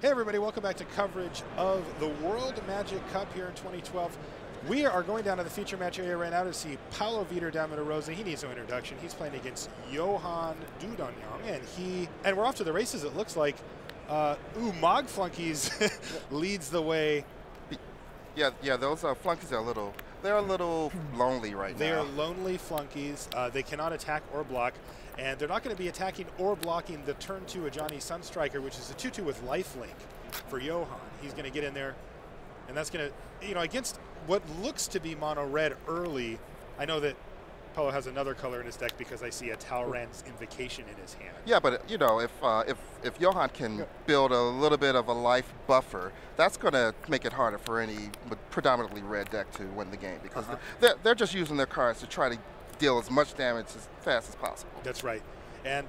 Hey everybody, welcome back to coverage of the World Magic Cup here in 2012. We are going down to the feature match area right now to see Paulo, Vitor, Damo, Rosa. He needs no introduction. He's playing against Yohan, Dudognon, and we're off to the races. It looks like Mog Flunkies leads the way. Yeah, those flunkies are they're a little lonely right now. They are lonely flunkies. They cannot attack or block, and they're not going to be attacking or blocking the turn 2 Ajani Sunstriker, which is a 2-2 with lifelink for Yohan. He's going to get in there, and that's going to, against what looks to be mono red early. I know that Paulo has another color in his deck because I see a Talrand's Invocation in his hand. Yeah, but if Yohan can build a little bit of a life buffer, that's going to make it harder for any predominantly red deck to win the game because they're just using their cards to try to deal as much damage as fast as possible. That's right. And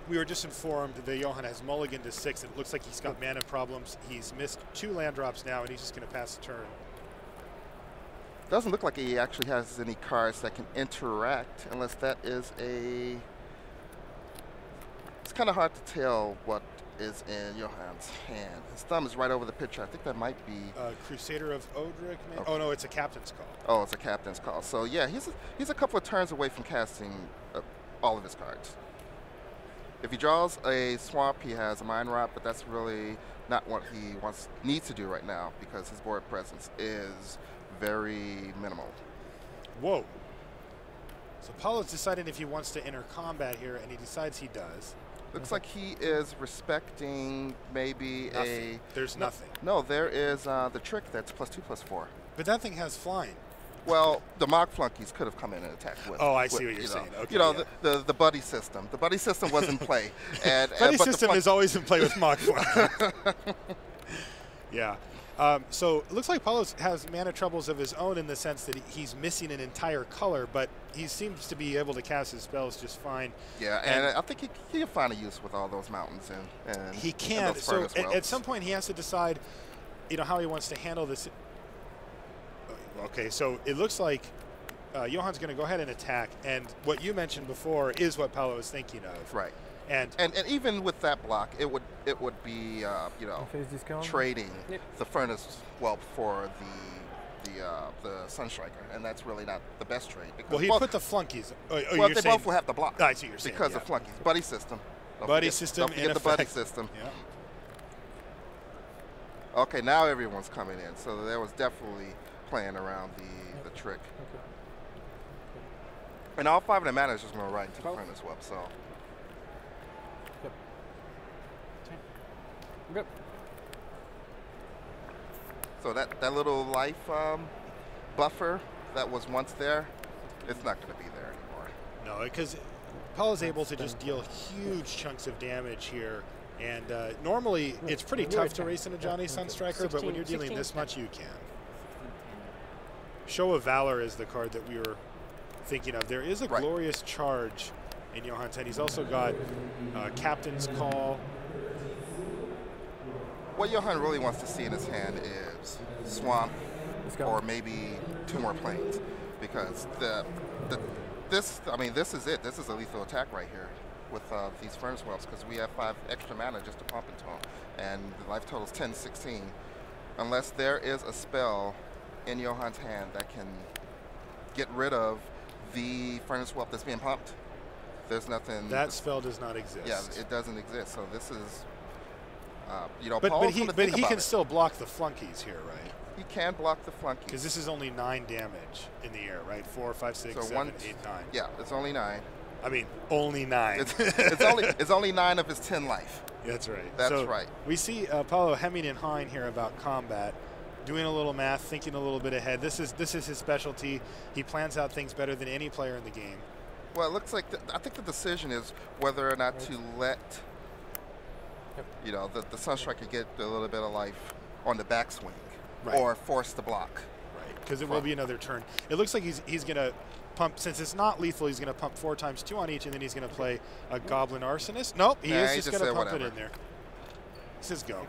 we were just informed that Yohan has mulliganed to 6. It looks like he's got mana problems. He's missed 2 land drops now, and he's just going to pass the turn. Doesn't look like he actually has any cards that can interact unless that is a... It's kind of hard to tell what is in Yohan's hand. His thumb is right over the picture. I think that might be... Crusader of Odric, maybe? Okay. Oh, no, it's a Captain's Call. Oh, it's a Captain's Call. So, yeah, he's a couple of turns away from casting all of his cards. If he draws a Swamp, he has a Mind Rot, but that's really not what he needs to do right now because his board presence is very minimal. Whoa. So Paulo's deciding if he wants to enter combat here, and he decides he does. Looks like he is respecting maybe nothing. There's nothing. No, there is the trick that's +2/+4. But that thing has flying. Well, the Mog Flunkies could have come in and attacked with. Oh, I see what you're saying. Okay, the buddy system. The buddy system was in play. Buddy system is always in play with Mog Flunkies. Yeah. So it looks like Paulo has mana troubles of his own in the sense that he's missing an entire color, but he seems to be able to cast his spells just fine. Yeah, and I think he can find a use with all those mountains and he can. And so at some point he has to decide, how he wants to handle this. Okay, so it looks like Yohan's going to go ahead and attack, and what you mentioned before is what Paulo is thinking of. Right. And even with that block, it would be trading the Furnace Whelp for the Sunstriker, and that's really not the best trade. Well, he put the flunkies. Well, they both will have to block. I see what you're saying. Because of flunkies, buddy system. Buddy system. Don't forget the buddy system. Yeah. Okay, now everyone's coming in, so there was definitely playing around the trick. Okay. And all 5 of the mana is just going to ride into the Furnace Whelp, so. Yep. So that little life buffer that was once there, it's not going to be there anymore. No, because Paulo's able to just deal huge chunks of damage here. And normally it's pretty tough to race in a Ajani Sunstriker, but when you're dealing this much, you can. Show of Valor is the card that we were thinking of. There is a Glorious Charge in Yohan's hand. He's also got Captain's Call. What Yohan really wants to see in his hand is Swamp or maybe 2 more planes, because this is it. This is a lethal attack right here with these Furnace Whelps, because we have 5 extra mana just to pump into them, and the life total is 10-16. Unless there is a spell in Yohan's hand that can get rid of the Furnace Whelp that's being pumped, there's nothing. That spell does not exist. Yeah, it doesn't exist. So this is, but he can still block the flunkies here, right? He can block the flunkies. Because this is only 9 damage in the air, right? 4, 5, 6, 7, 8, 9. Yeah, it's only 9. I mean, only 9. It's only 9 of his 10 life. That's right. That's right. We see Paulo hemming and hawing here about combat, doing a little math, thinking a little bit ahead. This is his specialty. He plans out things better than any player in the game. Well, it looks like I think the decision is whether or not to let the Sunstriker get a little bit of life on the backswing, or force the block. Right, because it will be another turn. It looks like he's going to pump, since it's not lethal, he's going to pump 4 times 2 on each, and then he's going to play a Goblin Arsonist. Nope, he is just going to pump it in there. This is go.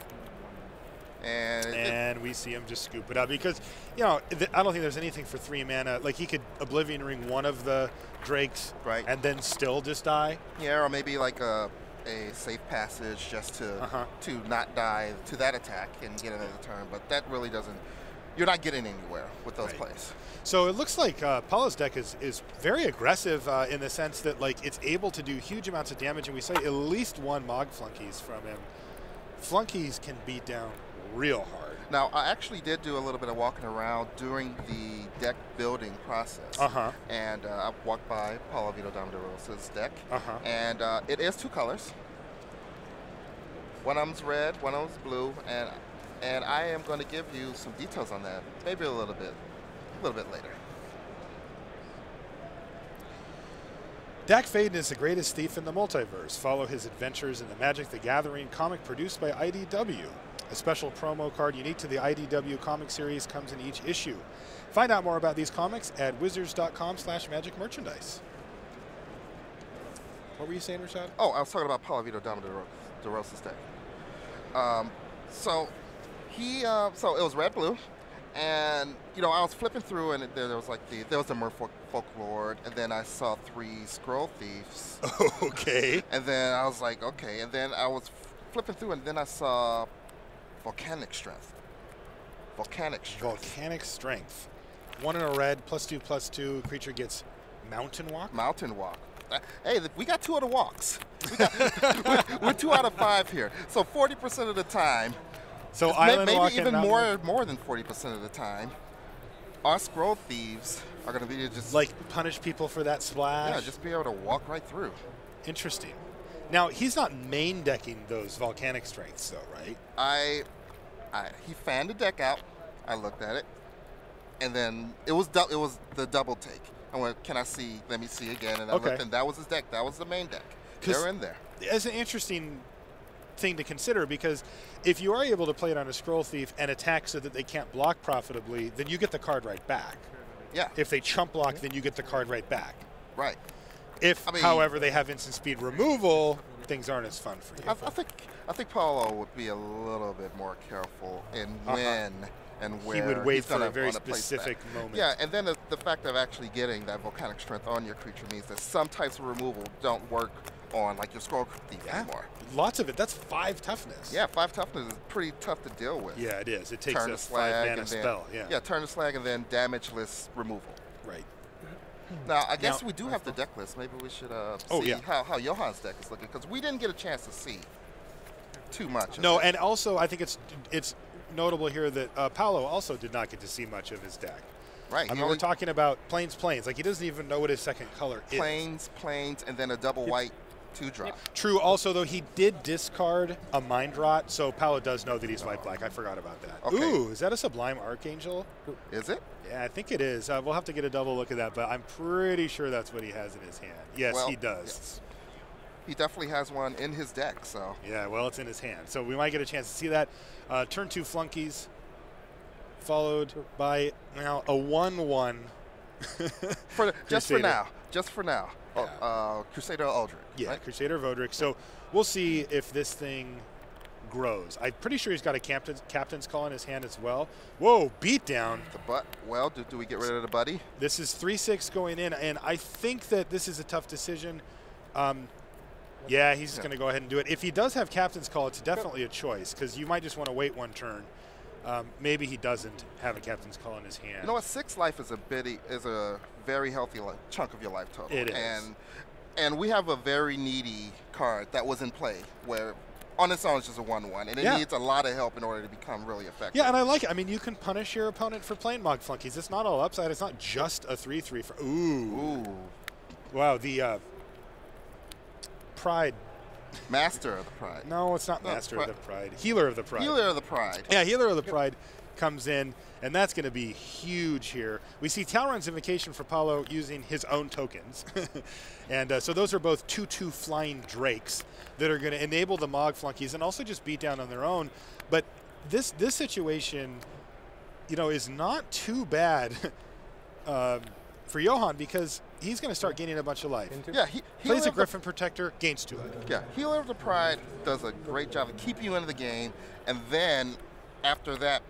And we see him just scoop it up because, I don't think there's anything for 3 mana. Like, he could Oblivion Ring one of the Drakes and then still just die. Yeah, or maybe like a a safe passage just to not die to that attack and get another turn, but that really doesn't. You're not getting anywhere with those plays. So it looks like Paulo's deck is very aggressive in the sense that like it's able to do huge amounts of damage, and we saw at least one Mog Flunkies from him. Flunkies can beat down real hard. Now, I actually did do a little bit of walking around during the deck building process. And I walked by Paulo Vitor Damo de Rosa's deck. And it is 2 colors. One of them's red, one of them's blue, and I am going to give you some details on that, maybe a little bit later. Dak Faden is the greatest thief in the multiverse. Follow his adventures in the Magic the Gathering comic produced by IDW. A special promo card unique to the IDW comic series comes in each issue. Find out more about these comics at wizards.com/magicmerchandise. What were you saying, Rashad? Oh, I was talking about Paulo Vitor Damo de Rosa's deck. So it was red blue, and you know I was flipping through, and there was like there was the Merfolk Lord, and then I saw 3 Scroll Thieves. Okay. And then I was like, okay, and then I was flipping through, and then I saw Volcanic Strength. Volcanic Strength. 1 in a red, +2/+2. Creature gets Mountain Walk. Mountain Walk. Hey, we got 2 of the walks. We're 2 out of 5 here. So 40% of the time. So Island Walk, maybe even more than 40% of the time, our Scroll Thieves are going to be just like punish people for that splash. Yeah, just be able to walk right through. Interesting. Now he's not main decking those Volcanic Strengths, though, right? He fanned the deck out. I looked at it, and then it was the double take. I went, can I see? Let me see again. And I looked, and that was his deck. That was the main deck. They're in there. As an interesting thing to consider, because if you are able to play it on a Scroll Thief and attack so that they can't block profitably, then you get the card right back. Yeah. If they chump block, then you get the card right back. Right. If, however, they have instant speed removal, things aren't as fun for you. I think Paulo would be a little bit more careful in when and where he would wait he's for a very specific moment. Yeah, and then the fact of actually getting that Volcanic Strength on your creature means that some types of removal don't work on like your Scroll Thief anymore. Lots of it. That's 5 toughness. Yeah, 5 toughness is pretty tough to deal with. Yeah, it is. It takes turn a to slag 5 mana spell. Yeah, turn to slag and then damageless removal. Right. Now, I guess we do have the deck list. Maybe we should see how Yohan's deck is looking, because we didn't get a chance to see too much. No, and also I think it's notable here that Paulo also did not get to see much of his deck. Right. I mean, we're talking about plains. Like, he doesn't even know what his second color is. Plains, and then a double white 2-drop. True. Also, though, he did discard a Mind Rot, so Paulo does know that he's white-black. I forgot about that. Okay. Ooh, is that a Sublime Archangel? Is it? Yeah, I think it is. We'll have to get a double look at that, but I'm pretty sure that's what he has in his hand. Yes, well, he does. Yes. He definitely has one in his deck, so. Yeah, well, it's in his hand. So we might get a chance to see that. Turn 2 Flunkies, followed by now a 1/1. Just for now. Yeah. Crusader Aldrich. Yeah, right? Crusader of Odric. So we'll see if this thing grows. I'm pretty sure he's got a captain's call in his hand as well. Whoa, beat down. The butt. Well, do we get rid of the buddy? This is 3/6 going in, and I think that this is a tough decision. Yeah, he's just going to go ahead and do it. If he does have captain's call, it's definitely a choice, because you might just want to wait 1 turn. Maybe he doesn't have a captain's call in his hand. You know what? 6 life is a very healthy chunk of your life total. It is. And we have a very needy card that was in play where on its own it's just a 1/1, and it needs a lot of help in order to become really effective. Yeah, and I like it. I mean, you can punish your opponent for playing Mog Flunkies. It's not all upside. It's not just a 3/3 for. Ooh. Wow, the Pride. Master of the Pride. No, it's not Master of the Pride. Healer of the Pride. Healer of the Pride. Yeah, Healer of the Pride comes in, and that's going to be huge here. We see Talron's Invocation for Paulo using his own tokens. And so those are both 2/2 flying drakes that are going to enable the Mog Flunkies and also just beat down on their own. But this situation, you know, is not too bad for Yohan, because he's going to start gaining a bunch of life. Yeah, he plays a Griffin Protector, gains 2 life. Yeah, Healer of the Pride does a great job of keeping you into the game, and then after that,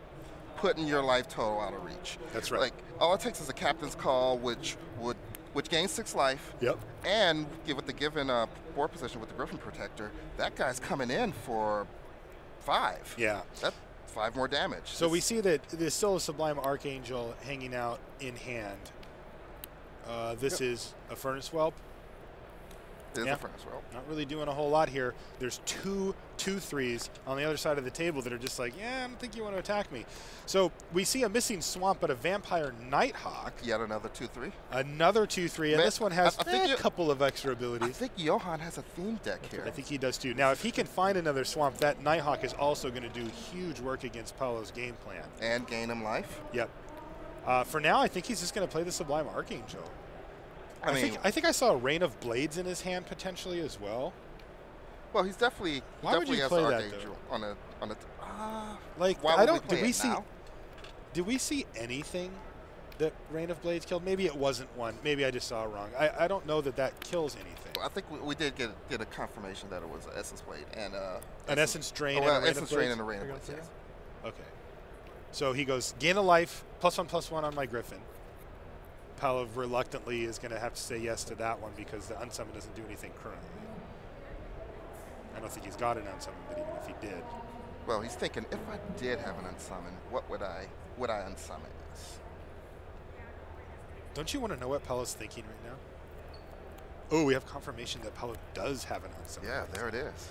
putting your life total out of reach. That's right. Like, all it takes is a captain's call, which would which gains 6 life. Yep. And with the given board position with the Griffin Protector, that guy's coming in for 5. Yeah. That's 5 more damage. So we see that there's still a Sublime Archangel hanging out in hand. This is a Furnace Whelp. It is a Furnace Whelp. Not really doing a whole lot here. There's 2 2/3s on the other side of the table that are just like, yeah, I don't think you want to attack me. So we see a missing Swamp, but a Vampire Nighthawk. Yet another 2/3. Another 2/3, and this one has a couple of extra abilities. I think Yohan has a theme deck here. I think he does too. Now, if he can find another Swamp, that Nighthawk is also going to do huge work against Paulo's game plan. And gain him life. Yep. For now, I think he's just going to play the Sublime Archangel. I think I saw a Rain of Blades in his hand potentially as well. Well, he's definitely Why would you has play that, Archangel on a like why I would don't. we Did we see anything that Rain of Blades killed? Maybe it wasn't one. Maybe I just saw it wrong. I don't know that kills anything. Well, I think we did get a confirmation that it was an Essence Blade and an Essence Drain. Oh, well, and a Essence Drain and a Rain of Blades. Yes. Okay. So he goes gain a life +1/+1 on my Griffin. Paulo reluctantly is going to have to say yes to that one because the Unsummon doesn't do anything currently. I don't think he's got an Unsummon, but even if he did. Well, he's thinking, if I did have an Unsummon, what would I Unsummon this? Don't you want to know what Paulo's thinking right now? Oh, we have confirmation that Paulo does have an Unsummon. Yeah, there it is.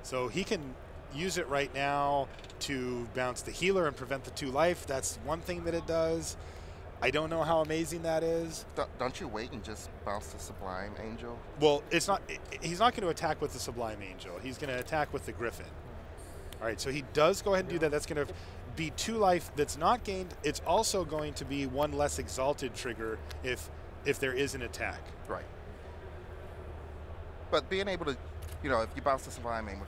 So he can use it right now to bounce the healer and prevent the 2 life. That's one thing that it does. I don't know how amazing that is. Don't you wait and just bounce the Sublime Angel? Well, it's not. He's not going to attack with the Sublime Angel. He's going to attack with the Griffin. All right, so he does go ahead and do that. That's going to be 2 life that's not gained. It's also going to be 1 less exalted trigger if there is an attack. Right. But being able to, if you bounce the Sublime Angel,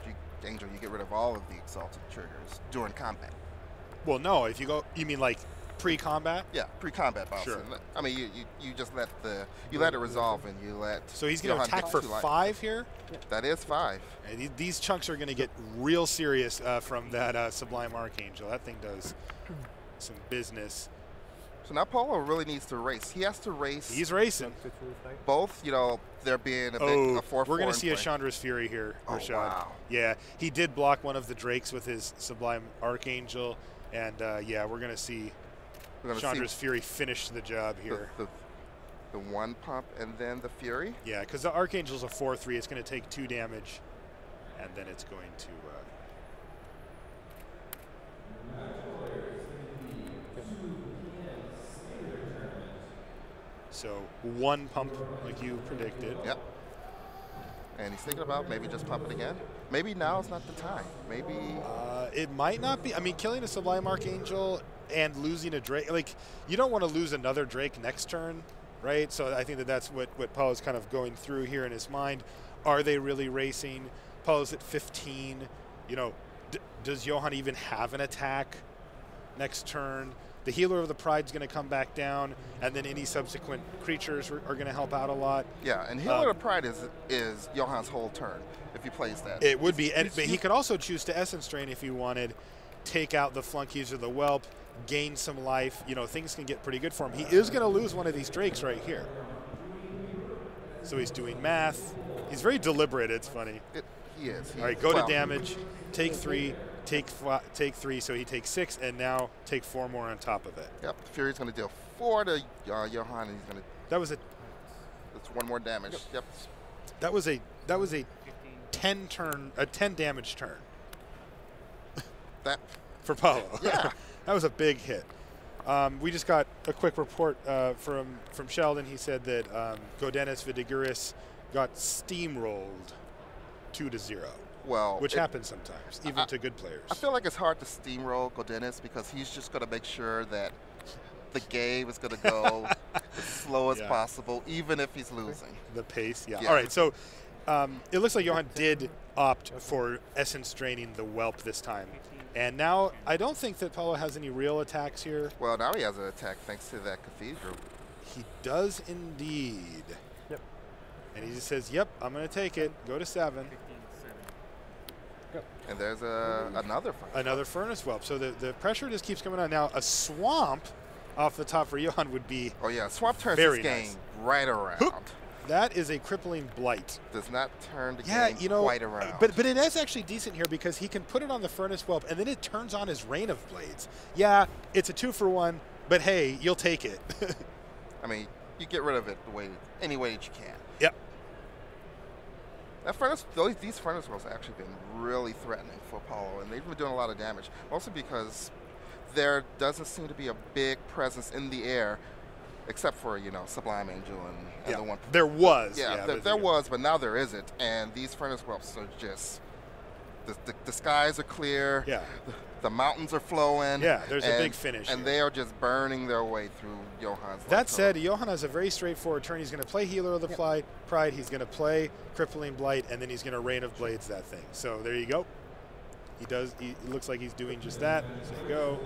you get rid of all of the exalted triggers during combat. Well, no. If you go, you mean like pre-combat? Yeah, pre-combat bounce. Sure. I mean, you just let it resolve and you let. So he's going to attack for 5 here. That is 5. And these chunks are going to get real serious from that Sublime Archangel. That thing does some business. So now Paulo really needs to race. He has to race. He's racing. Both, there being a 4/4. We're going to see a Chandra's Fury here, Rashad. Oh, wow. Yeah, he did block one of the Drakes with his Sublime Archangel. And, yeah, we're going to see Chandra's Fury finish the job here. The 1 pump and then the Fury? Yeah, because the Archangel's a 4/3. It's going to take 2 damage. And then it's going to... So 1 pump, like you predicted. Yep. And he's thinking about maybe just pump it again. Maybe now is not the time. Maybe it might not be. I mean, killing a Sublime Archangel and losing a Drake, like you don't want to lose another Drake next turn, right? So I think that's what Paulo's kind of going through here in his mind. Are they really racing? Paulo's at 15. Does Yohan even have an attack next turn? The Healer of the Pride is going to come back down, and then any subsequent creatures are going to help out a lot. Yeah, and Healer of the Pride is Yohan's whole turn if he plays that. It would be, but he could also choose to Essence Drain if he wanted, take out the Flunkies or the Whelp, gain some life. Things can get pretty good for him. He is going to lose one of these Drakes right here. So he's doing math. He's very deliberate. It's funny. He is. All right, go to damage, take 3. Take 3, so he takes 6, and now take 4 more on top of it. Yep, Fury's going to deal 4 to Yohan, and he's going to. That's 1 more damage. Yep. That was a 10 damage turn. That for Paulo. Yeah. That was a big hit. We just got a quick report from Sheldon. He said that Godenis Vidiguris got steamrolled 2-0. Well, which happens sometimes, even to good players. I feel like it's hard to steamroll Godenis because he's just going to make sure that the game is going to go as slow as possible, even if he's losing. The pace, yeah. All right, so it looks like Yohan did opt for Essence Draining the Whelp this time. And now I don't think that Paulo has any real attacks here. Well, now he has an attack thanks to that Cathedral. He does indeed. Yep. And he just says, yep, I'm going to take it. Go to 7. And there's another Furnace. Another Furnace Whelp. So the pressure just keeps coming on. Now, a Swamp off the top for Yohan would be Oh, yeah. Swamp turns very this game nice. right around. Hoop. That is a crippling blight. Does not turn the Yeah, game you know, quite around. but it is actually decent here because he can put it on the furnace whelp and then it turns on his rain of blades. Yeah, it's a 2-for-1, but hey, you'll take it. I mean, you get rid of it any way that you can. Yep. That these furnace whelps have actually been really threatening for Paulo, and they've been doing a lot of damage, mostly because there doesn't seem to be a big presence in the air, except for, you know, Sublime Angel and the one. There was. Yeah, there was, but now there isn't. And these furnace whelps are just, the skies are clear. Yeah. The mountains are flowing. Yeah, there's a big finish. And they are just burning their way through Yohan's. That said, Yohan has a very straightforward turn. He's going to play Healer of the Pride. He's going to play Crippling Blight, and then he's going to Rain of Blades that thing. So there you go. He looks like he's doing just that. So there you go.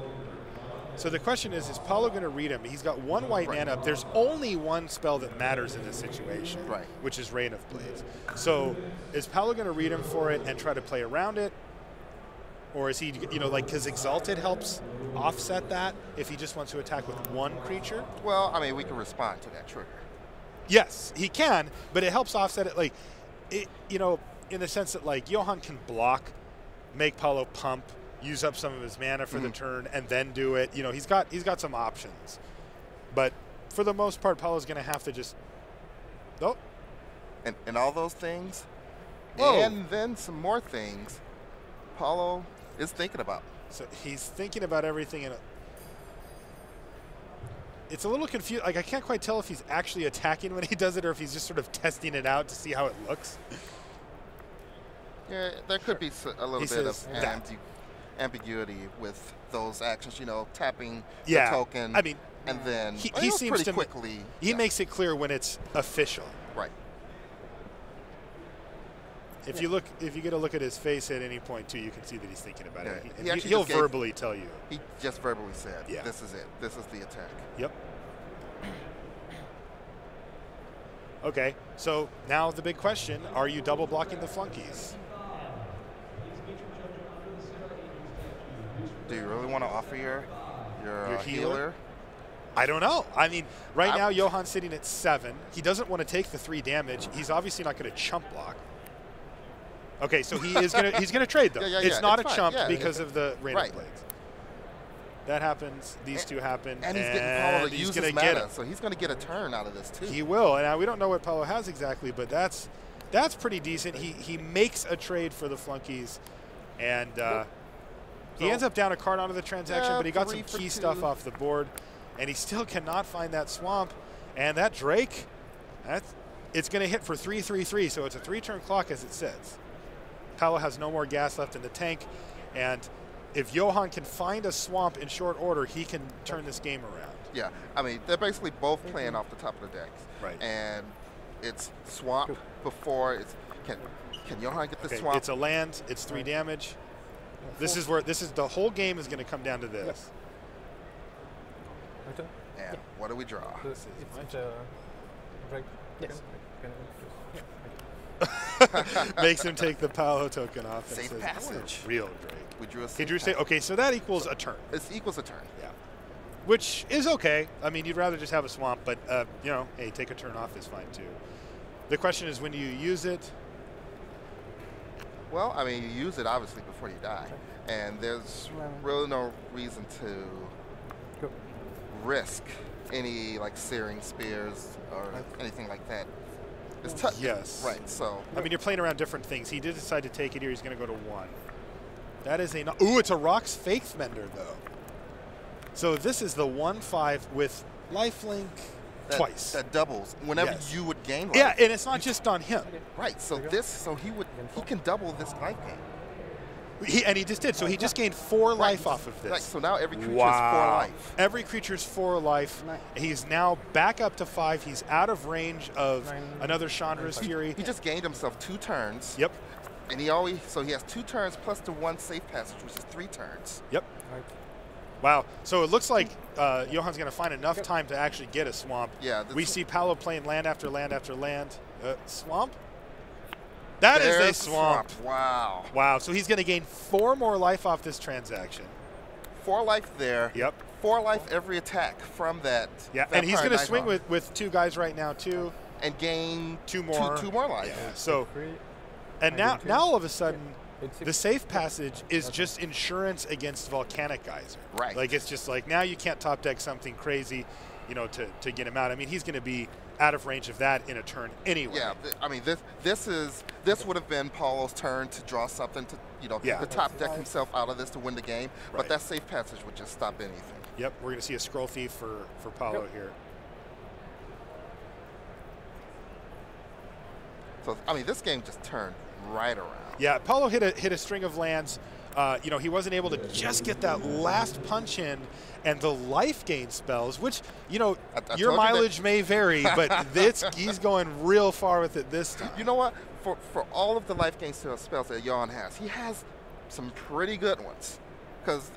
So the question is Paulo going to read him? He's got one white mana up. There's only one spell that matters in this situation, which is Rain of Blades. So is Paulo going to read him for it and try to play around it? Or is he, you know, like, because Exalted helps offset that if he just wants to attack with one creature? Well, I mean, we can respond to that trigger. Yes, he can, but it helps offset it, like, you know, in the sense that, like, Yohan can block, make Paulo pump, use up some of his mana for the turn, and then do it. You know, he's got some options. But for the most part, Paulo's going to have to just, And all those things, Whoa. And then some more things, Paulo is thinking about. So he's thinking about everything in a... It's a little confused. Like, I can't quite tell if he's actually attacking when he does it or if he's just sort of testing it out to see how it looks. Yeah, there could be a little bit of ambiguity with those actions, you know, tapping the token. I mean, and then he seems pretty to quickly. He makes it clear when it's official. Right. If you get a look at his face at any point too, you can see that he's thinking about it. He'll verbally tell you. He just verbally said, yeah, "This is it. This is the attack." Yep. Okay, so now the big question: are you double blocking the flunkies? Do you really want to offer your healer? I don't know. I mean, right now Yohan's sitting at 7. He doesn't want to take the 3 damage. He's obviously not going to chump block. Okay, so he's gonna trade though. It's not a chump because of the Rain of Blades. That happens. These two happen, and he's getting Paulo to use his mana, so he's going to get a turn out of this too. He will. And now we don't know what Paulo has exactly, but that's pretty decent. He makes a trade for the flunkies, and he ends up down a card onto the transaction, but he got some key stuff off the board, and he still cannot find that swamp. And that Drake, it's going to hit for 3/3/3, so it's a 3-turn clock as it sits. Paulo has no more gas left in the tank, and if Yohan can find a swamp in short order, he can turn this game around. Yeah, I mean, they're basically both playing off the top of the decks. Right. And it's swamp before it's can Yohan get the swamp? It's a land. It's 3 damage. This is the whole game is going to come down to this. And what do we draw? It's right. Yes. Makes him take the Paulo token off. Safe and passage. Real Drake. We drew a safe he drew passage. Okay, so that equals a turn. It equals a turn. Yeah. Which is okay. I mean, you'd rather just have a swamp, but, you know, hey, take a turn off is fine too. The question is, when do you use it? Well, I mean, you use it obviously before you die. And there's really no reason to risk any, like, searing spears or anything like that. It's tough. Yes. Right, so. I mean, you're playing around different things. He did decide to take it here. He's going to go to 1. That is a... Ooh, it's a Rock's Faithmender, though. So this is the 1/5 with lifelink twice. That doubles whenever you would gain life. Yeah, and it's not just on him. Right, so he can double this life gain. And he just did. So he just gained 4 life off of this. Right, so now every creature is 4 life. Every creature's 4 life. He's now back up to 5. He's out of range of another Chandra's Fury. He just gained himself 2 turns. Yep. And he has 2 turns plus the 1 safe passage, which is 3 turns. Yep. Wow. So it looks like Yohan's going to find enough time to actually get a swamp. Yeah. We see Paulo playing land after land after land. Swamp? That is a swamp. Wow. Wow. So he's going to gain 4 more life off this transaction. 4 life there. Yep. 4 life every attack from that. Yeah, that and he's going to swing Nighthawk. with 2 guys right now, too. And gain 2 more. Two more life. Yeah, so, and now all of a sudden, the safe passage is just insurance against volcanic geyser. Right. Like, it's just like, now you can't top deck something crazy, you know, to get him out. I mean, he's going to be out of range of that in a turn anyway. Yeah, I mean, this would have been Paulo's turn to draw something to, you know, to top deck himself out of this to win the game. Right. But that safe passage would just stop anything. Yep, we're going to see a scroll thief for Paulo here. So, I mean, this game just turned right around. Yeah, Paulo hit a string of lands. You know, he wasn't able to just get that last punch in, and the life gain spells, which, you know, your mileage may vary, but he's going real far with it this time. You know what? For all of the life gain spells that Yohan has, he has some pretty good ones. Because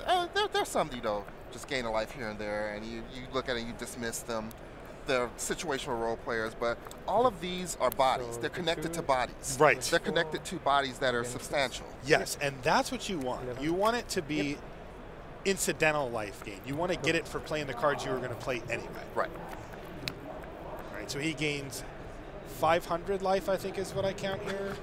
there's some, you know, just gain a life here and there, and you look at it and you dismiss them. They're situational role players, but all of these are bodies. They're connected to bodies. Right. They're connected to bodies that are substantial. Yes, and that's what you want. You want it to be incidental life gain. You want to get it for playing the cards you were going to play anyway. Right. All right, so he gains 500 life, I think is what I count here.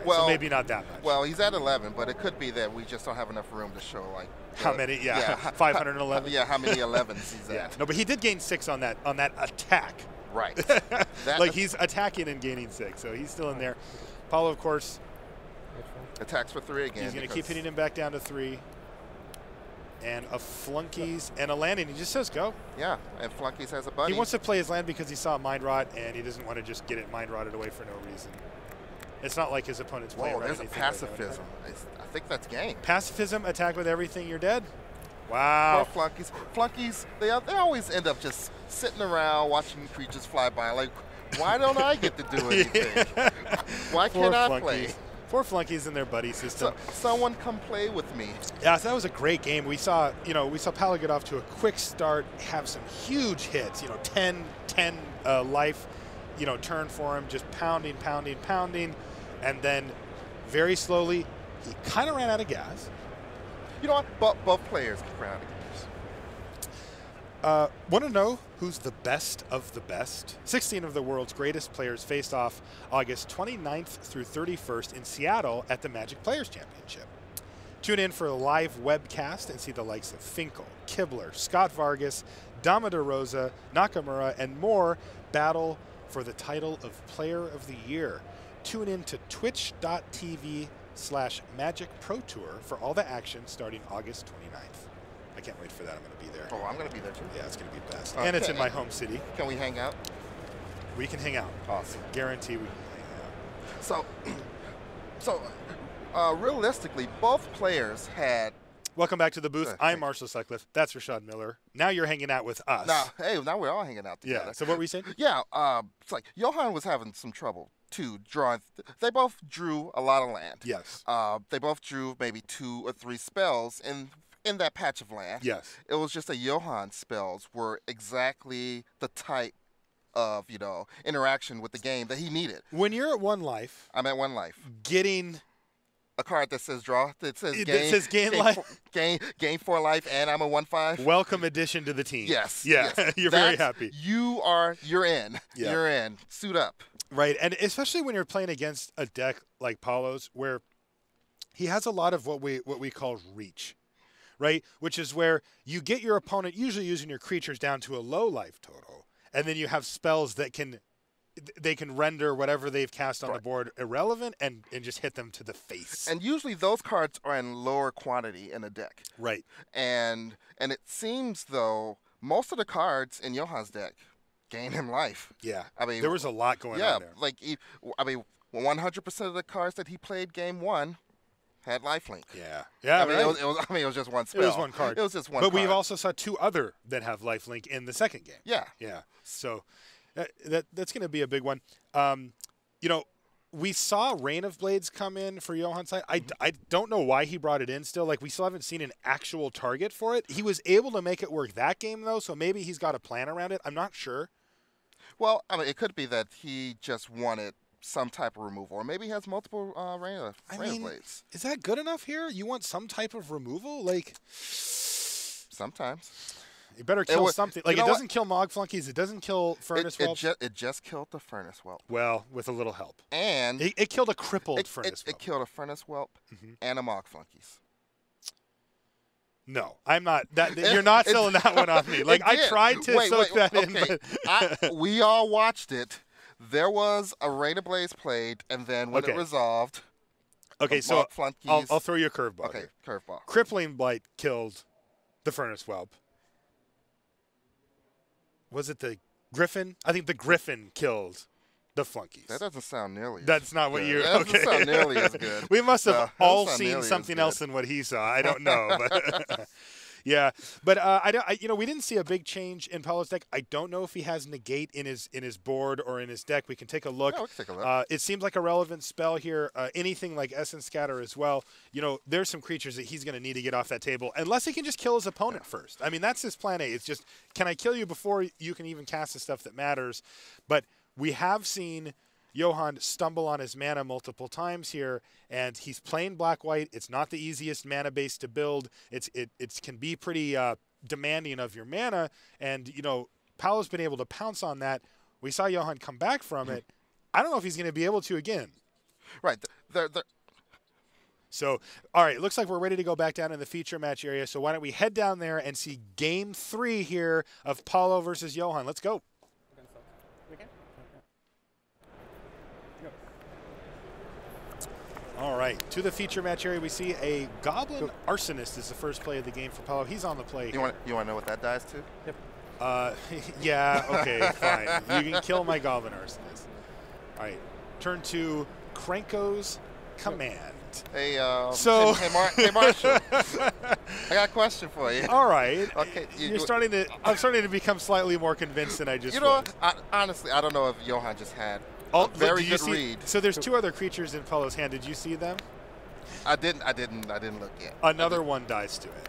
Well, so maybe not that much. Well, he's at 11, but it could be that we just don't have enough room to show, like, how many? Yeah, 511. Yeah, how many 11s he's at. No, but he did gain 6 on that attack. Right. Like, he's attacking and gaining 6, so he's still in there. Paulo, of course, attacks for 3 again. He's going to keep hitting him back down to 3. And a flunkies and a landing. He just says go. Yeah, and flunkies has a buddy. He wants to play his land because he saw Mind Rot, and he doesn't want to just get it Mind Rotted away for no reason. It's not like his opponent's playing. Whoa, there's a pacifism. I think that's game. Pacifism, attack with everything, you're dead. Wow. Poor flunkies. Flunkies, they always end up just sitting around watching creatures fly by. Like, why don't I get to do anything? Why can't I play? Poor flunkies in their buddy system. Someone come play with me. Yeah, so that was a great game. We saw Paulo get off to a quick start, have some huge hits. 10 life, turn for him, just pounding, and then very slowly he kind of ran out of gas. You know what? Both players ran out of gas. Want to know who's the best of the best? 16 of the world's greatest players faced off August 29th through 31st in Seattle at the Magic Players Championship. Tune in for a live webcast and see the likes of Finkel, Kibler, Scott Vargas, Damo de Rosa, Nakamura, and more battle for the title of Player of the Year. Tune in to twitch.tv/Magic Pro Tour for all the action starting August 29th. I can't wait for that. I'm going to be there. Oh, I'm going to be there too. Yeah, it's going to be best. And it's in my home city. Can we hang out? We can hang out. Awesome. Guarantee we can hang out. So realistically, both players had. Welcome back to the booth. I'm Marshall Sutcliffe. That's Rashad Miller. Now you're hanging out with us. Now we're all hanging out together. Yeah. So what were you saying? Yeah. It's like Yohan was having some trouble too drawing. They both drew a lot of land. Yes. They both drew maybe 2 or 3 spells in that patch of land. Yes. It was just that Yohan's spells were exactly the type of, interaction with the game that he needed. When you're at 1 life. I'm at 1 life. Getting a card that says draw, that says gain life. Gain 4 life, and I'm a 1/5. Welcome addition to the team. Yes. Yeah. Yes. You're very happy. You're in. Yeah. You're in. Suit up. Right. And especially when you're playing against a deck like Paulo's, where he has a lot of what we call reach. Right? Which is where you get your opponent usually using your creatures down to a low life total. And then you have spells that can render whatever they've cast on the board irrelevant and just hit them to the face. And usually those cards are in lower quantity in a deck. Right. And it seems, though, most of the cards in Yohan's deck gain him life. Yeah. I mean, there was a lot going on there. Yeah, 100% of the cards that he played game 1 had lifelink. Yeah. Yeah, it was just 1 spell. It was 1 card. It was just 1 But card. we've also saw 2 other that have lifelink in the second game. Yeah. Yeah. So that's going to be a big one. We saw Rain of Blades come in for Yohan's side. I don't know why he brought it in still. Like, we still haven't seen an actual target for it. He was able to make it work that game, though, so maybe he's got a plan around it. I'm not sure. Well, it could be that he just wanted some type of removal, or maybe he has multiple Rain of Blades. Is that good enough here? You want some type of removal? Like, Sometimes. You better kill something. Like, it doesn't kill Mog Flunkies. It doesn't kill Furnace Whelps. It just killed the Furnace Whelp. Well, with a little help. And it killed a crippled Furnace Whelp. It killed a Furnace Whelp and a Mog Flunkies. No, I'm not. You're not selling that one on me. Like, I tried to soak that in. But we all watched it. There was a Rain of Blaze played, and then when it resolved, so I'll throw you a curveball. Okay, curveball. Crippling Blight killed the Furnace Whelp. Was it the Griffin? I think the Griffin killed the Flunkies. That doesn't sound nearly. That's not what you. That doesn't sound nearly as good. We must have all seen something else than what he saw. I don't know, but yeah. But we didn't see a big change in Paulo's deck. I don't know if he has negate in his board or in his deck. We can take a look. Yeah, we can take a look. It seems like a relevant spell here. Anything like Essence Scatter as well. There's some creatures that he's going to need to get off that table, unless he can just kill his opponent first. I mean, that's his plan A. It's just, can I kill you before you can even cast the stuff that matters? But we have seen Yohan stumble on his mana multiple times here, and he's playing black-white. It's not the easiest mana base to build. It can be pretty demanding of your mana, and Paulo's been able to pounce on that. We saw Yohan come back from it. I don't know if he's going to be able to again. Right. So, all right, looks like we're ready to go back down in the feature match area. So why don't we head down there and see Game 3 here of Paulo versus Yohan. Let's go. All right, to the feature match area, we see a Goblin Arsonist is the first play of the game for Paulo. He's on the play. You want to know what that dies to? Yep. Yeah, okay, fine. You can kill my Goblin Arsonist. All right, turn to Krenko's Command. Hey, hey, Marshall. I got a question for you. All right. Okay. I'm starting to become slightly more convinced than I just was. Honestly, I don't know if Yohan just had very good read. So there's two other creatures in Paulo's hand. Did you see them? I didn't look yet. Another one dies to it.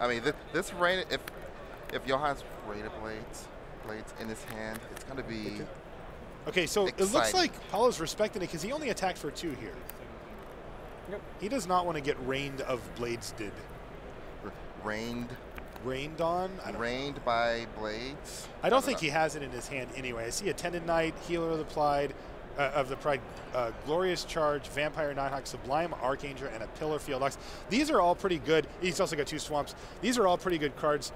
I mean, this rain. If Yohan's Raider blades in his hand, it's gonna be. Okay, so exciting. It looks like Paulo's respecting it because he only attacked for 2 here. Yep. He does not want to get rained of blades. Rained on? Rained by blades? I don't think he has it in his hand anyway. I see a Tended Knight, Healer of the Pride, Glorious Charge, Vampire Nighthawk, Sublime Archangel, and a Pillar Field Ox. These are all pretty good. He's also got 2 Swamps. These are all pretty good cards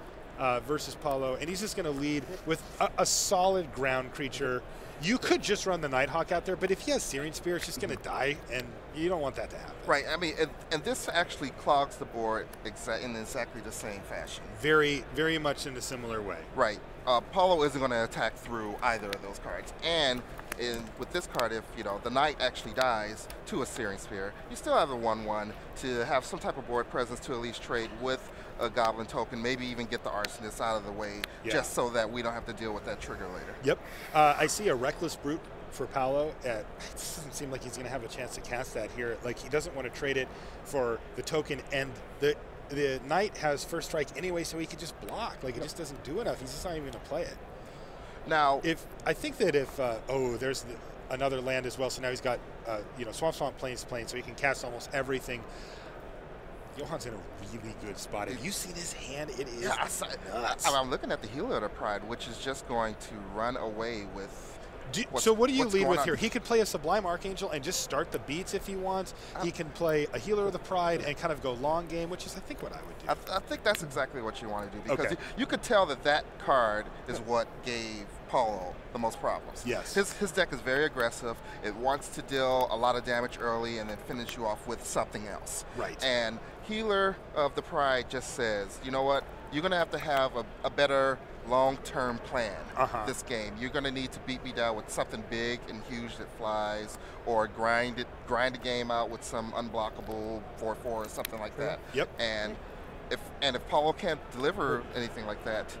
versus Paulo, and he's just going to lead with a solid ground creature. You could just run the Nighthawk out there, but if he has Searing Spear, it's just going to die, and you don't want that to happen. Right. I mean, and this actually clogs the board in exactly the same fashion. Very, very much in a similar way. Right. Paulo isn't going to attack through either of those cards. And with this card, if the Knight actually dies to a Searing Spear, you still have a 1/1 to have some type of board presence to at least trade with a Goblin token, maybe even get the Arsonist out of the way, just so that we don't have to deal with that trigger later. Yep. I see a Reckless Brute for Paulo. It doesn't seem like he's going to have a chance to cast that here. Like, he doesn't want to trade it for the token, and the Knight has first strike anyway, so he can just block. Like, it just doesn't do enough. He's just not even going to play it. Now, I think that if there's another land as well, so now he's got Swamp, Plains, so he can cast almost everything. Yohan's in a really good spot. Have you seen his hand? It is nuts. I'm looking at the Healer of the Pride, which is just going to run away with. So what do you lead with here? He could play a Sublime Archangel and just start the beats if he wants. He can play a Healer of the Pride and kind of go long game, which is, I think, what I would do. I think that's exactly what you want to do, because you could tell that card is what gave Paulo the most problems. Yes. His deck is very aggressive. It wants to deal a lot of damage early and then finish you off with something else. Right. And Healer of the Pride just says, you know what? You're going to have a better long-term plan this game. You're going to need to beat me down with something big and huge that flies, or grind the game out with some unblockable 4/4 or something like that. Yep. And if Paulo can't deliver anything like that,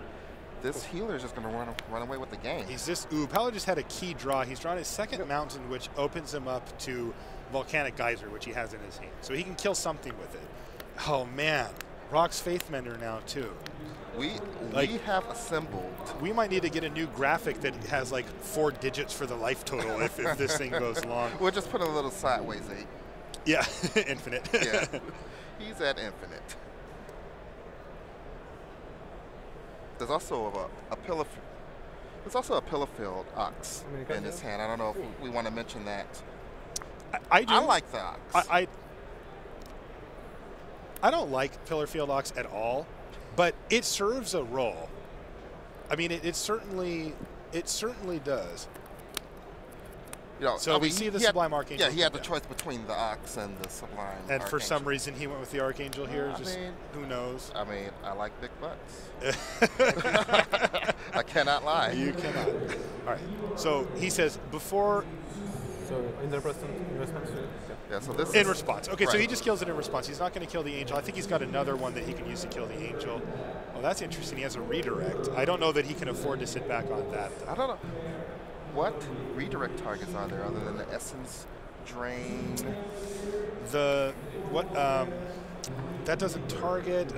this Healer is just going to run away with the game. Paulo just had a key draw. He's drawn his second mountain, which opens him up to Volcanic Geyser, which he has in his hand. So he can kill something with it. Oh, man. Rock's Faithmender now, too. We have assembled. We might need to get a new graphic that has like 4 digits for the life total if this thing goes long. We'll just put a little sideways 8. Yeah, infinite. Yeah, he's at infinite. There's also a pillar. There's also a pillar-filled ox in his hand. I don't know if we want to mention that. I do. I like the ox. I don't like pillar-filled ox at all, but it serves a role. I mean, it certainly does. You know, so we see the Sublime Archangel. Yeah, he had the choice between the ox and the Sublime And Archangel. For some reason, he went with the Archangel here. Who knows? I mean, I like big butts. I cannot lie. You cannot. All right. So he says before. So in response. Yeah. So this. In response. Okay. Right. So he just kills it in response. He's not going to kill the angel. I think he's got another one that he can use to kill the angel. Oh, that's interesting. He has a redirect. I don't know that he can afford to sit back on that, though. I don't know. What redirect targets are there other than the essence drain? That doesn't target.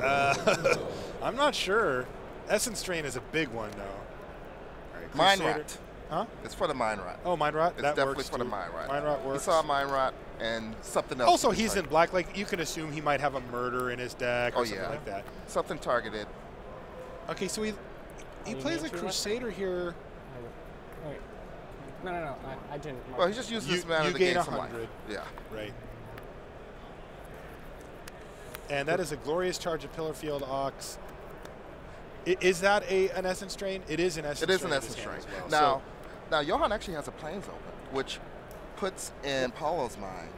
I'm not sure. Essence drain is a big one though. Right, Mind Rot. Huh? It's for the Mind Rot. Oh, Mind Rot. It's that definitely works for too. the Mind Rot. Mind Rot works. He saw Mind Rot and something else. Also, he's in black. Like you can assume he might have a murder in his deck or something like that. Something targeted. Okay, so he plays a Crusader here. No. I didn't. Well, he just used this mana to gain some life. Yeah. Right. And that is a glorious charge of Pillarfield Ox. Is that an Essence Drain? It is an Essence Drain. It is an Essence Drain. Well. Now, Yohan actually has a Plains open, which puts in Paulo's mind.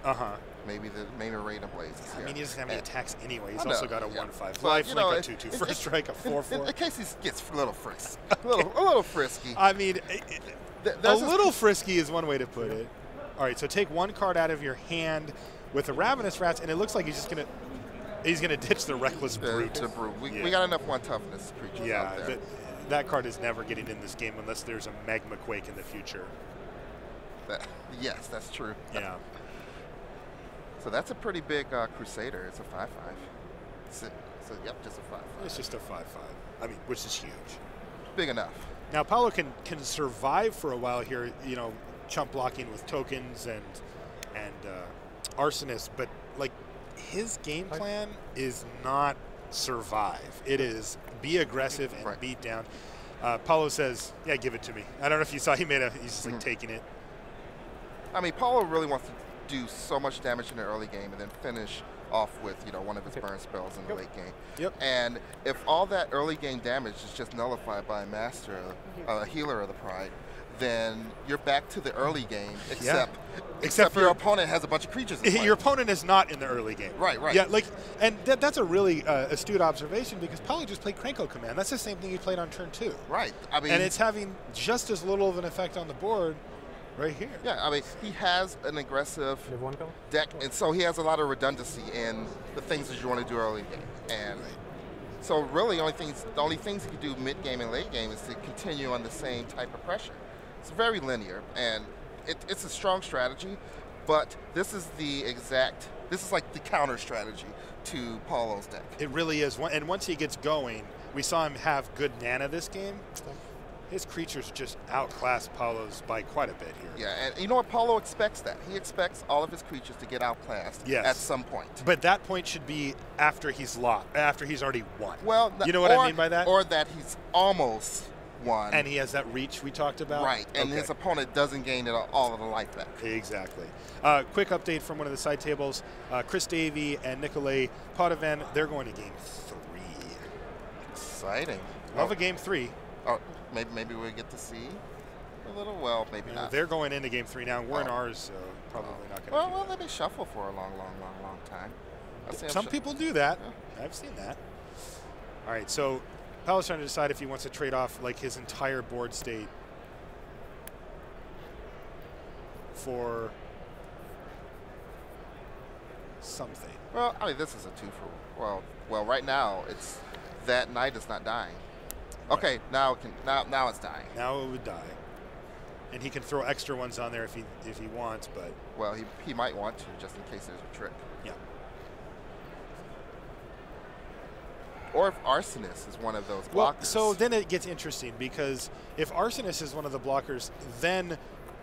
Maybe Raid and Blazes. I mean, he doesn't have any attacks anyway. He's also got a 1/5 lifelink, a 2/2 first strike, a 4/4. In case he gets a little frisky. a little frisky. I mean, a little frisky is one way to put it. All right, so take one card out of your hand with the Ravenous Rats, and it looks like he's gonna ditch the Reckless Brute. The Brute. We got enough 1 toughness creatures out there. That card is never getting in this game unless there's a Magma Quake in the future. Yes, that's true. Yeah. So that's a pretty big Crusader. It's a 5/5. So yep, just a 5/5. It's just a 5/5. I mean, which is huge. Big enough. Now Paulo can survive for a while here, you know, chump blocking with tokens and Arsonist, but like his game plan is not survive. It is be aggressive and beat down. Paulo says, "Yeah, give it to me." I don't know if you saw he's just like taking it. I mean, Paulo really wants to do so much damage in the early game and then finish off with one of his burn spells in the late game. Yep. And if all that early game damage is just nullified by a master, a healer of the Pride, then you're back to the early game, except your opponent has a bunch of creatures in play. Your opponent is not in the early game. Right. Yeah, and that's a really astute observation because Paulo just played Krenko Command. That's the same thing he played on turn 2. Right. I mean, and it's having just as little of an effect on the board right here. Yeah, I mean, he has an aggressive deck, and so he has a lot of redundancy in the things that you want to do early game. And so really the only things he can do mid-game and late game is to continue on the same type of pressure. It's very linear, and it's a strong strategy, but this is like the counter strategy to Paulo's deck. It really is. And once he gets going, we saw him have good mana this game. His creatures just outclass Paulo's by quite a bit here. Yeah, and you know what? Paulo expects that. He expects all of his creatures to get outclassed at some point. But that point should be after he's already won. Well, you know what I mean by that? Or that he's almost won. And he has that reach we talked about? Right, and his opponent doesn't gain all of the life back. Exactly. Quick update from one of the side tables. Chris Davie and Nicolay Potovin, they're going to game 3. Exciting. Love a game 3. Oh, maybe we get to see a little. Well, maybe not. They're going into game 3 now. We're in ours, so probably not going to. Well, let me shuffle for a long time. Some people do that. Yeah. I've seen that. All right, so Paulo's trying to decide if he wants to trade off like his entire board state for something. Well, I mean, this is a 2 for. Well, right now it's that knight is not dying. Okay, now it's dying. Now it would die, and he can throw extra ones on there if he wants, but well, he might want to just in case there's a trick. Yeah. Or if Arsonist is one of those blockers. Well, so then it gets interesting because if Arsonist is one of the blockers, then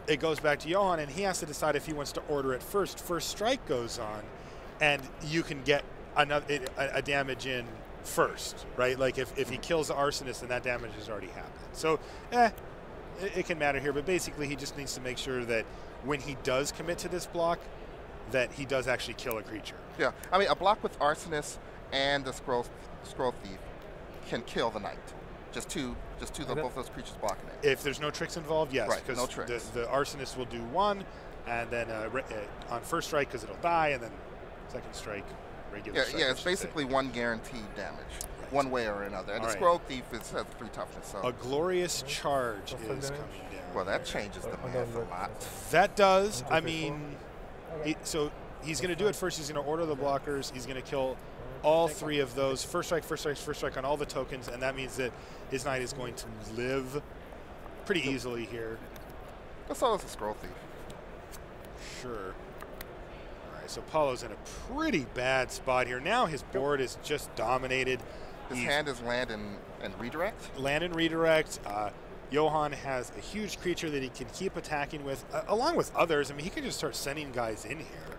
it goes back to Yohan, and he has to decide if he wants to order it first. First strike goes on, and you can get a damage in first, right? Like if he kills the arsonist, then that damage has already happened. So, it can matter here, but basically he just needs to make sure that when he does commit to this block, that he does actually kill a creature. Yeah, I mean, a block with Arsonist and the Scroll Thief can kill the Knight. Just two both those creatures blocking it. If there's no tricks involved, yes. Right, because no tricks. The Arsonist will do one, and then on first strike, because it'll die, and then second strike, regular strike. Yeah, it's basically one guaranteed damage, one way or another. And the Scroll Thief has 3 toughness. So. A glorious charge is coming down. Well, that changes the math a lot. That does. I mean, so he's going to do it first. He's going to order the blockers. He's going to kill all 3 of those. First strike on all the tokens, and that means that his Knight is going to live pretty easily here. That's all. It's a Scroll Thief. Sure. All right, so Paulo's in a pretty bad spot here. Now his board is just dominated. His hand is land and redirect? Land and redirect. Yohan has a huge creature that he can keep attacking with, along with others. I mean, he could just start sending guys in here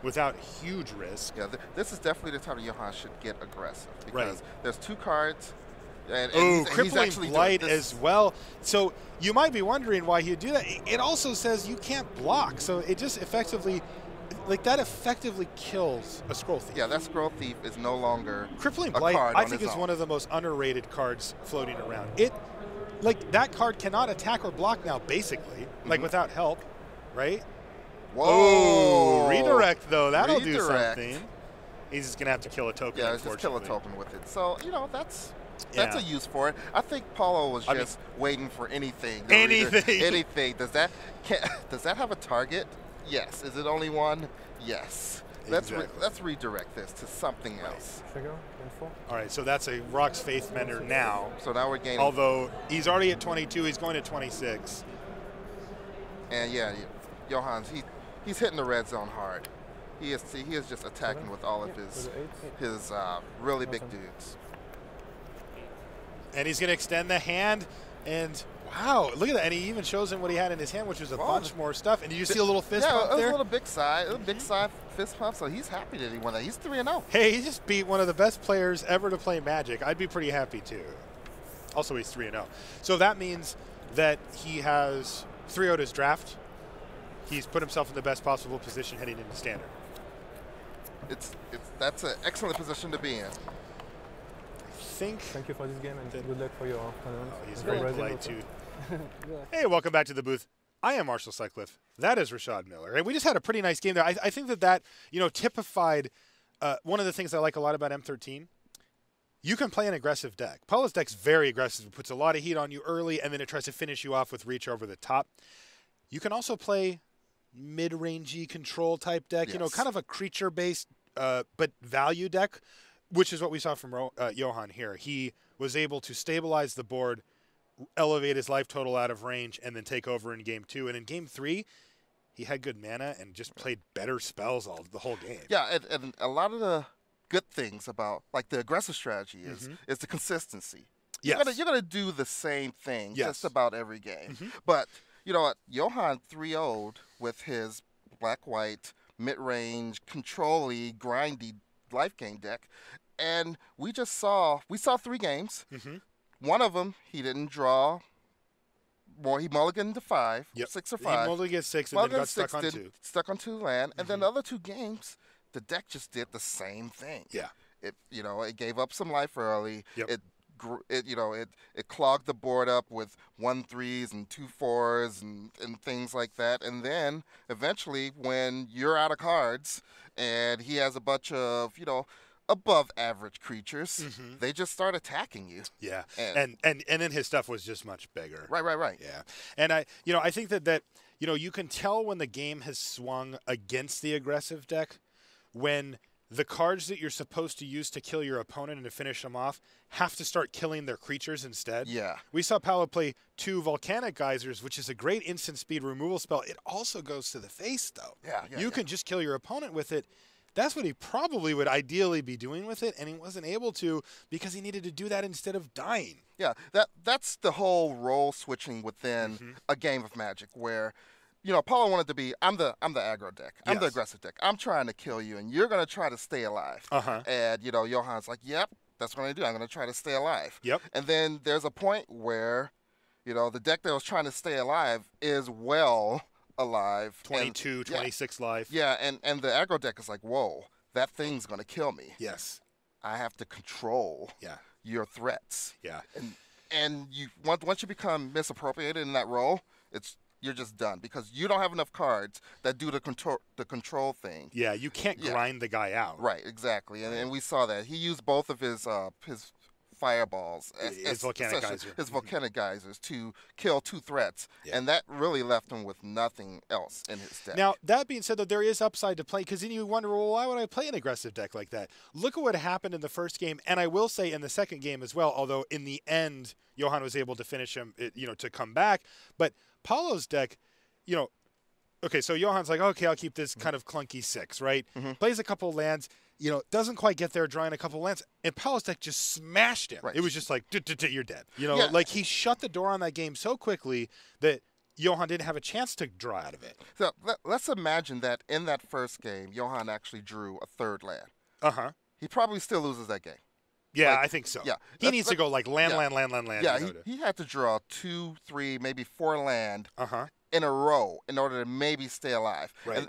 without huge risk. Yeah, this is definitely the time that Yohan should get aggressive because there's 2 cards. And Crippling Blight as well. So you might be wondering why he'd do that. It also says you can't block, so it just effectively, like that effectively kills a Scroll Thief. Yeah, that Scroll Thief is no longer Crippling a Blight, card I on think, his is own. one of the most underrated cards floating around. Like that card cannot attack or block now, basically, like without help, right? Whoa! Oh, redirect though, that'll do something. He's just gonna have to kill a token. Yeah, just kill a token with it. So that's a use for it. I think Paulo was just waiting for anything. Anything. Does that have a target? Yes. Is it only one? Yes. Exactly. Let's redirect this to something else. All right, so that's a Rock's Faith Mender now. So now we're gaining. Although he's already at 22, he's going to 26. And yeah, Yohan's he's hitting the red zone hard. He is just attacking with all of his really big dudes. And he's going to extend the hand, and wow, look at that. And he even shows him what he had in his hand, which was a bunch more stuff. And did you see a little fist pump there? Yeah, a little big side fist pump, so he's happy that he won that. He's 3-0. Hey, he just beat one of the best players ever to play Magic. I'd be pretty happy, too. Also, he's 3-0. So that means that he has 3-0'd his draft. He's put himself in the best possible position heading into Standard. That's an excellent position to be in. Thank you for this game and good luck for your tournament. Oh, he's very polite too. Hey, welcome back to the booth. I am Marshall Sutcliffe. That is Rashad Miller. And we just had a pretty nice game there. I think that typified one of the things I like a lot about M13. You can play an aggressive deck. Paulo's deck's very aggressive. It puts a lot of heat on you early, and then it tries to finish you off with reach over the top. You can also play mid-rangey control type deck, yes. Kind of a creature-based but value deck, which is what we saw from Yohan here. He was able to stabilize the board, elevate his life total out of range, and then take over in Game 2. And in Game 3, he had good mana and just played better spells the whole game. Yeah, and a lot of the good things about like the aggressive strategy is the consistency. Yes. You're gonna do the same thing just about every game. But you know what? Yohan 3-0'd with his black-white mid-range, control-y, grindy life gain deck. And we saw 3 games. One of them, he didn't draw. He mulliganed to 5, 6 or 5. He mulliganed 6 and then got stuck on 2. Stuck on 2 land. And then the other 2 games, the deck just did the same thing. Yeah. It gave up some life early. Yep. It clogged the board up with 1-3s and 2-4s and things like that. And then eventually, when you're out of cards and he has a bunch of above average creatures, they just start attacking you. Yeah, and then his stuff was just much bigger. Right. Yeah, and I think that you can tell when the game has swung against the aggressive deck when the cards that you're supposed to use to kill your opponent and to finish them off have to start killing their creatures instead. Yeah. We saw Paulo play 2 Volcanic Geysers, which is a great instant speed removal spell. It also goes to the face, though. Yeah. You can just kill your opponent with it. That's what he probably would ideally be doing with it, and he wasn't able to because he needed to do that instead of dying. Yeah, that's the whole role switching within a game of Magic where Paulo wanted to be, I'm the aggro deck. I'm the aggressive deck. I'm trying to kill you, and you're going to try to stay alive. And, Yohan's like, yep, That's what I'm going to do. I'm going to try to stay alive. Yep. And then there's a point where, you know, the deck that was trying to stay alive is well alive. 22, 26 life. Yeah, and the aggro deck is like, whoa, that thing's going to kill me. Yes. I have to control your threats. Yeah. And you once you become misappropriated in that role, you're just done because you don't have enough cards that do the control thing. Yeah, you can't grind the guy out. Right, exactly. And we saw that. He used both of his fireballs, his volcanic geyser. His volcanic geysers to kill 2 threats, and that really left him with nothing else in his deck. Now, that being said, though, there is upside to play because then you wonder, well, why would I play an aggressive deck like that? Look at what happened in the first game, and I will say in the second game as well, although in the end, Yohan was able to finish him, to come back. But Paulo's deck, okay, so Yohan's like, okay, I'll keep this kind of clunky 6, right? Plays a couple lands, doesn't quite get there, drawing a couple lands, and Paulo's deck just smashed him. Right. It was just like, you're dead. Like he shut the door on that game so quickly that Yohan didn't have a chance to draw out of it. So let's imagine that in that first game, Yohan actually drew a 3rd land. He probably still loses that game. Yeah, I think so. Yeah, he needs to go like land. Yeah, he had to draw 2, 3, maybe 4 land in a row in order to maybe stay alive. Right.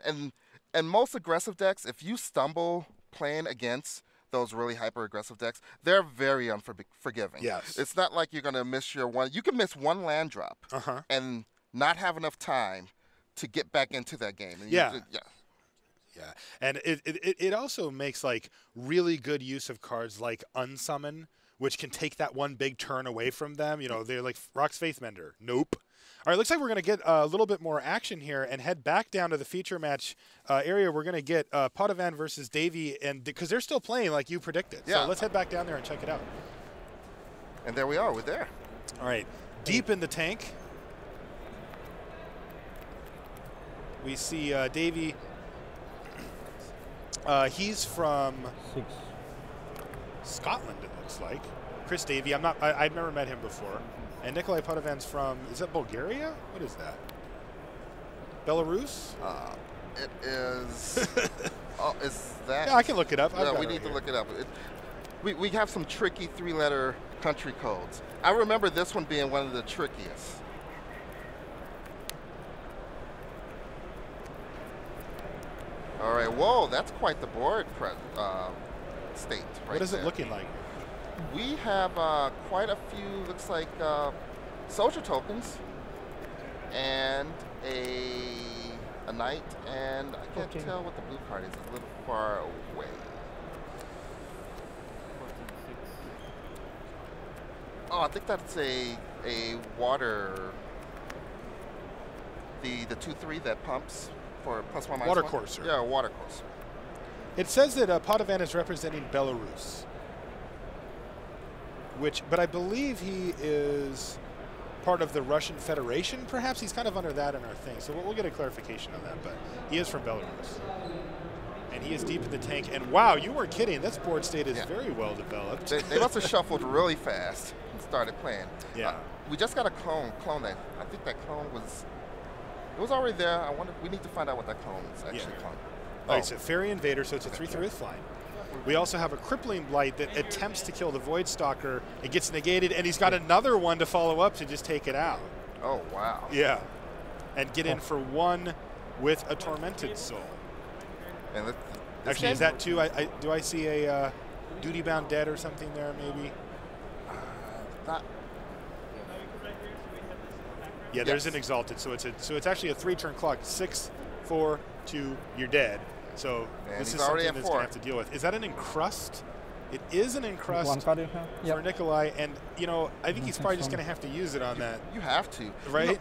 And most aggressive decks, if you stumble playing against those really hyper-aggressive decks, they're very unforgiving. Yes. It's not like you're going to miss your one. You can miss 1 land drop and not have enough time to get back into that game. And Yeah, and it also makes like really good use of cards like Unsummon, which can take that one big turn away from them. They're like Rock's Faithmender. Nope. All right, looks like we're going to get a little bit more action here and head back down to the feature match area. We're going to get Potovin versus Davie, and because they're still playing like you predicted. Yeah. So let's head back down there and check it out. And there we are. We're there. All right, deep in the tank. We see Davie. He's from Scotland, it looks like. Chris Davie. I've never met him before. And Nicolay Potovin's from, is that Bulgaria? What is that? Belarus? It is. Oh, is that? Yeah, I can look it up. Yeah, we need to look it up. We have some tricky 3-letter country codes. I remember this one being one of the trickiest. All right, whoa, that's quite the board state right What is there. it looking like? We have quite a few, looks like soldier tokens and a knight, and I can't tell what the blue card is. It's a little far away. Oh, I think that's a water, the 2/3 that pumps for +1/-1. Water courser. Yeah, a water courser. It says that Potovin is representing Belarus, but I believe he is part of the Russian Federation, perhaps. He's kind of under that in our thing, so we'll get a clarification on that, but he is from Belarus. And he is deep in the tank, and wow, you weren't kidding. This board state is very well developed. They must have shuffled really fast and started playing. Yeah. We just got a clone that, I think that clone was, it was already there. I wonder, we need to find out what that clone is actually clone. All right, so Fairy Invader, so it's a 3/3 with flying. We also have a Crippling Blight that attempts to kill the Void Stalker. It gets negated, and he's got another one to follow up to just take it out. Oh, wow. Yeah. And get in for 1 with a Tormented Soul. And actually, is that 2? Do I see a Duty Bound Dead or something there, maybe? Yeah, there's an Exalted, so it's actually a 3-turn clock. 6, 4, 2, you're dead. So this is something that's going to have to deal with. Is that an Encrust? It is an Encrust for Nicolay, and I think he's probably just going to have to use it on that. You have to, right?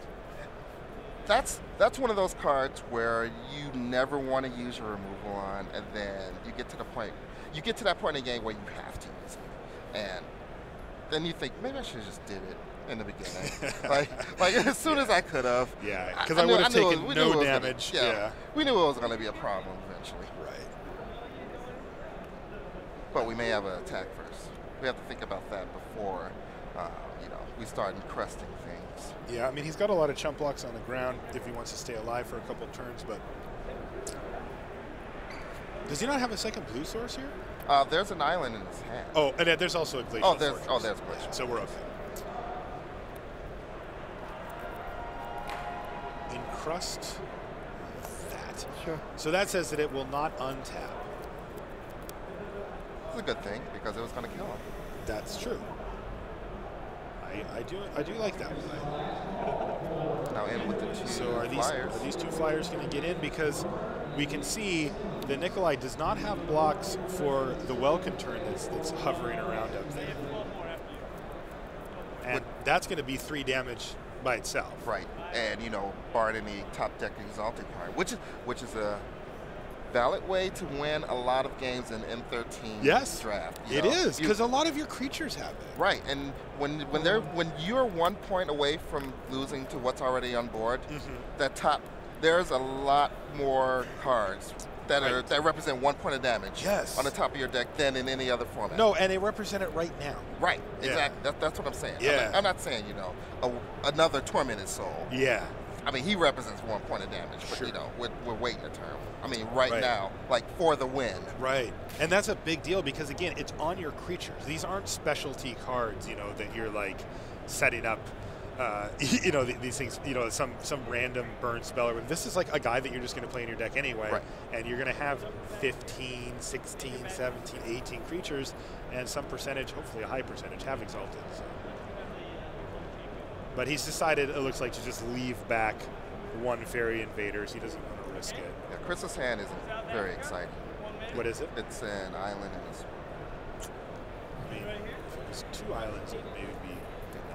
That's one of those cards where you never want to use your removal on, and then you get to that point in the game where you have to use it, and then you think maybe I should have just did it in the beginning, like as soon as I could have. Yeah, because I would have taken no damage. We knew it was going to be a problem eventually. Right. But we may have an attack first. We have to think about that before, we start encrusting things. Yeah, I mean, he's got a lot of chump blocks on the ground if he wants to stay alive for a couple turns, but does he not have a second blue source here? There's an island in his hand. Oh, and there's also a glacial there's fortress. a glacial. So we're okay. Encrust that. Sure. So that says that it will not untap. It's a good thing because it was going to kill him. That's true. I do like that one. Now in with the two So are these two flyers going to get in? Because we can see that Nicolay does not have blocks for the Welkin turn that's hovering around up there. And that's going to be 3 damage by itself. Right. And, you know, barring any top deck exalted card, which is a valid way to win a lot of games in M13 draft. It is, because a lot of your creatures have it. Right, and when you're 1 point away from losing to what's already on board, there's a lot more cards that represent 1 point of damage on the top of your deck than in any other format. No, and they represent it right now. Right, exactly. That's what I'm saying. Yeah. I'm not saying, you know, another tormented soul. Yeah. I mean, he represents 1 point of damage, but you know, we're waiting a turn. I mean, right now, like for the win. Right, and that's a big deal because again, it's on your creatures. These aren't specialty cards, you know, that you're like setting up. You know, these things. You know, some random burn spell. Or this is like a guy that you're just going to play in your deck anyway, and you're going to have 15, 16, 17, 18 creatures, and some percentage, hopefully a high percentage, have exalted. So. But he's decided, it looks like, to just leave back 1 fairy invaders. He doesn't want to risk it. Yeah, Chris's hand isn't very exciting. What is it? It's an island in this. I mean, if it was 2 islands, it would maybe be.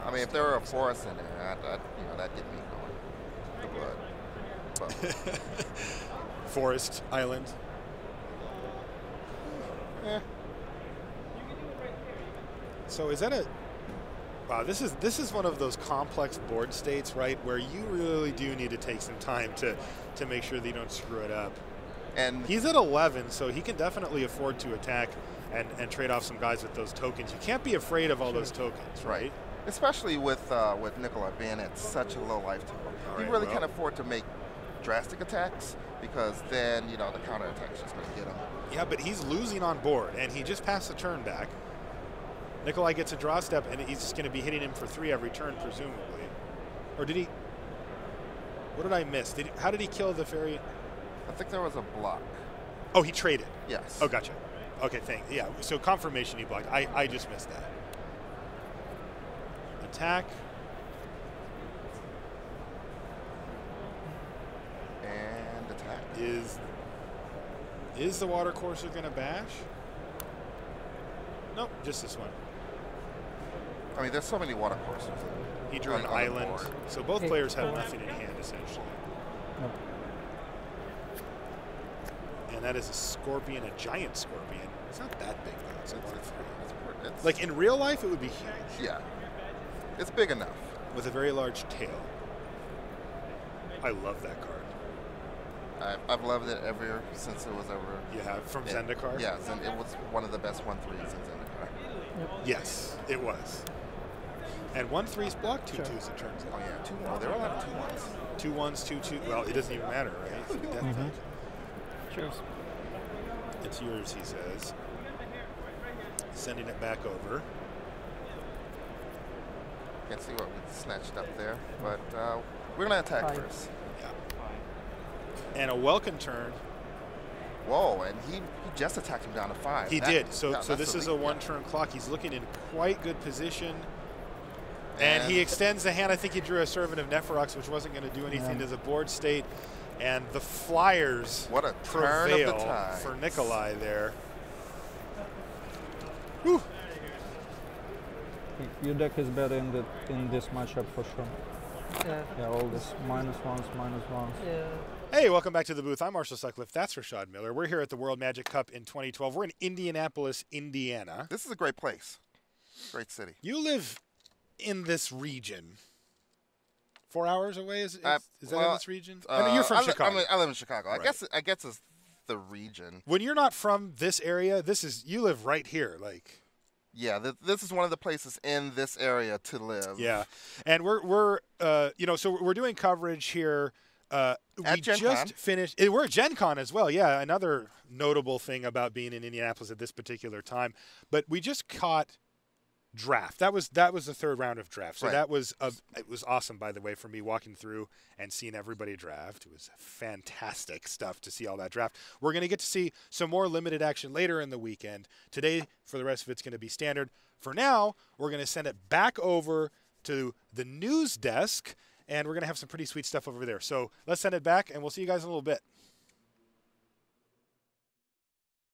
I mean, if there were a forest in there, you know, that'd get me going. The blood. But. Forest island. So is that a? Wow, this is one of those complex board states, right, where you really do need to take some time to make sure that you don't screw it up. And he's at 11, so he can definitely afford to attack and trade off some guys with those tokens. You can't be afraid of all those tokens, right? Especially with Nicolay being at such a low life total. He really can't afford to make drastic attacks because then, you know, the counter attack's just going to get him. Yeah, but he's losing on board, and he just passed the turn back. Nicolay gets a draw step, and he's just going to be hitting him for 3 every turn, presumably. Or did he? What did I miss? How did he kill the fairy? I think there was a block. Oh, he traded. Yes. Oh, gotcha. Okay, yeah. So confirmation he blocked. I just missed that. Attack. And attack. Is the water courser going to bash? Nope, just this one. I mean, there's so many water courses. He drew an island, so both players have nothing in hand, essentially. Nope. And that is a scorpion, a giant scorpion. It's not that big, though. It's like in real life, it would be huge. Yeah. It's big enough. With a very large tail. I love that card. I've loved it ever since it was over. You have? From Zendikar? Yes, and it was one of the best 1/3s in Zendikar. Yep. Yes, it was. And 1/3s block 2/2s, it turns out. Oh, yeah. There were a lot of 2/1s. 2/1s, 2/2. Well, it doesn't even matter, right? Cheers. It's yours, he says. Sending it back over. Can't see what we snatched up there, but we're going to attack first. Yeah. And a Welkin turn. Whoa, and he just attacked him down to 5. He did. So this is a 1-turn clock. He's looking in quite good position. And he extends the hand. I think he drew a Servant of Nephrox, which wasn't going to do anything to the board state. And the Flyers prevail for Nicolay there. Whew. Your deck is better in this matchup for sure. Yeah, all this -1s, -1s. Yeah. Hey, welcome back to the booth. I'm Marshall Sutcliffe. That's Rashad Miller. We're here at the World Magic Cup in 2012. We're in Indianapolis, Indiana. This is a great place. Great city. You live in this region. 4 hours away? Is that in this region? I mean, you're from Chicago. I live in Chicago. Right. I guess it's the region. When you're not from this area, you live right here, like. Yeah, this is one of the places in this area to live. Yeah, and we're so we're doing coverage here We just finished. We're at Gen Con as well. Yeah, another notable thing about being in Indianapolis at this particular time. But we just caught draft. That was the third round of draft. So that was it was awesome, by the way, for me walking through and seeing everybody draft. It was fantastic stuff to see all that draft. We're going to get to see some more limited action later in the weekend. Today, for the rest of it's going to be standard. For now, we're going to send it back over to the news desk, and we're going to have some pretty sweet stuff over there. So let's send it back, and we'll see you guys in a little bit.